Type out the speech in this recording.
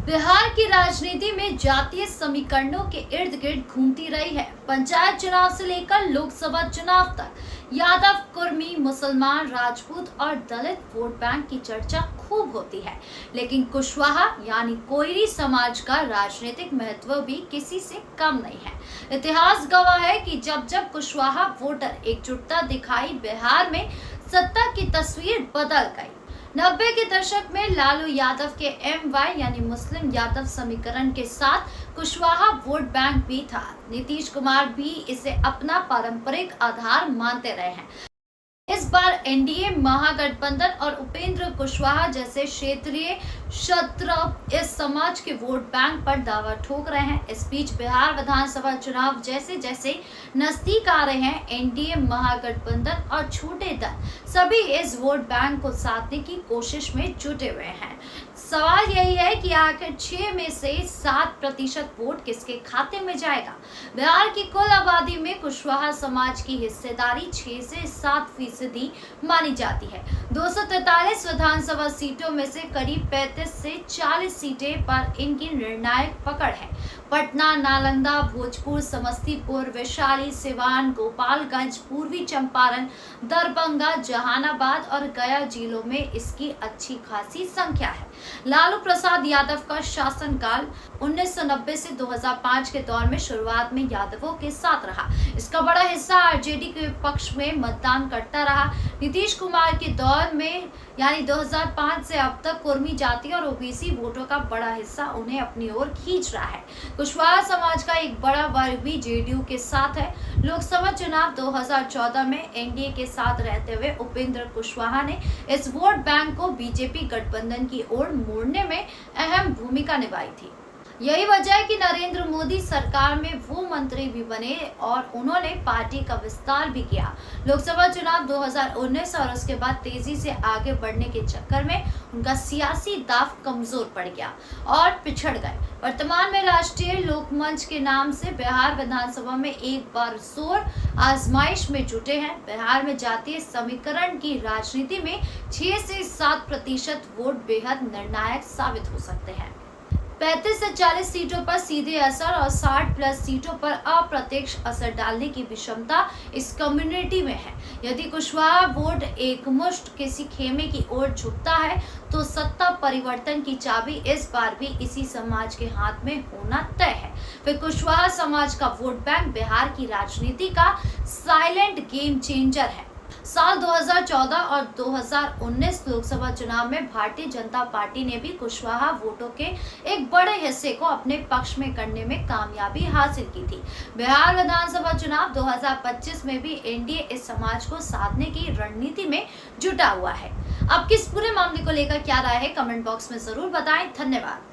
बिहार की राजनीति में जातीय समीकरणों के इर्द गिर्द घूमती रही है। पंचायत चुनाव से लेकर लोकसभा चुनाव तक यादव, कुर्मी, मुसलमान, राजपूत और दलित वोट बैंक की चर्चा खूब होती है। लेकिन कुशवाहा यानी कोयरी समाज का राजनीतिक महत्व भी किसी से कम नहीं है। इतिहास गवाह है कि जब जब कुशवाहा वोटर एकजुटता दिखाई, बिहार में सत्ता की तस्वीर बदल गई। 90 के दशक में लालू यादव के MY यानी मुस्लिम यादव समीकरण के साथ कुशवाहा वोट बैंक भी था। नीतीश कुमार भी इसे अपना पारंपरिक आधार मानते रहे हैं। इस बार NDA महागठबंधन और उपेंद्र कुशवाहा जैसे क्षेत्रीय क्षत्रिय इस समाज के वोट बैंक पर दावा ठोक रहे हैं। इस बीच बिहार विधानसभा चुनाव जैसे जैसे नजदीक आ रहे हैं, NDA महागठबंधन और छोटे दल सभी इस वोट बैंक को साधने की कोशिश में जुटे हुए हैं। सवाल यही है कि आखिर 6 में से 7% वोट किसके खाते में जाएगा। बिहार की कुल आबादी में कुशवाहा समाज की हिस्सेदारी 6 से 7% मानी जाती है। 243 विधानसभा सीटों में से करीब 35 से 40 सीटें पर इनकी निर्णायक पकड़ है। पटना, नालंदा, भोजपुर, समस्तीपुर, वैशाली, सिवान, गोपालगंज, पूर्वी चंपारण, दरभंगा, जहानाबाद और गया जिलों में इसकी अच्छी खासी संख्या है। लालू प्रसाद यादव का शासनकाल 1990 से 2005 के दौर में शुरुआत में यादवों के साथ रहा। इसका बड़ा हिस्सा RJD के पक्ष में मतदान करता रहा। नीतीश कुमार के दौर में यानी 2005 से अब तक कुर्मी जाति और OBC वोटों का बड़ा हिस्सा उन्हें अपनी ओर खींच रहा है। कुशवाहा समाज का एक बड़ा वर्ग भी JDU के साथ है। लोकसभा चुनाव 2014 में NDA के साथ रहते हुए उपेंद्र कुशवाहा ने इस वोट बैंक को BJP गठबंधन की ओर मोड़ने में अहम भूमिका निभाई थी। यही वजह है कि नरेंद्र मोदी सरकार में वो मंत्री भी बने और उन्होंने पार्टी का विस्तार भी किया। लोकसभा चुनाव 2019 और उसके बाद तेजी से आगे बढ़ने के चक्कर में उनका सियासी दाव कमजोर पड़ गया और पिछड़ गए। वर्तमान में राष्ट्रीय लोकमंच के नाम से बिहार विधानसभा में एक बार जोर आजमाइश में जुटे हैं। बिहार में जातीय समीकरण की राजनीति में 6 से 7% वोट बेहद निर्णायक साबित हो सकते हैं। 35 से 40 सीटों पर सीधे असर और 60+ सीटों पर अप्रत्यक्ष असर डालने की विषमता इस कम्युनिटी में है। यदि कुशवाहा वोट एकमुश्त किसी खेमे की ओर झुकता है तो सत्ता परिवर्तन की चाबी इस बार भी इसी समाज के हाथ में होना तय है। फिर कुशवाहा समाज का वोट बैंक बिहार की राजनीति का साइलेंट गेम चेंजर है। साल 2014 और 2019 लोकसभा चुनाव में भारतीय जनता पार्टी ने भी कुशवाहा वोटों के एक बड़े हिस्से को अपने पक्ष में करने में कामयाबी हासिल की थी। बिहार विधानसभा चुनाव 2025 में भी NDA इस समाज को साधने की रणनीति में जुटा हुआ है। अब किस पूरे मामले को लेकर क्या राय है, कमेंट बॉक्स में जरूर बताएं। धन्यवाद।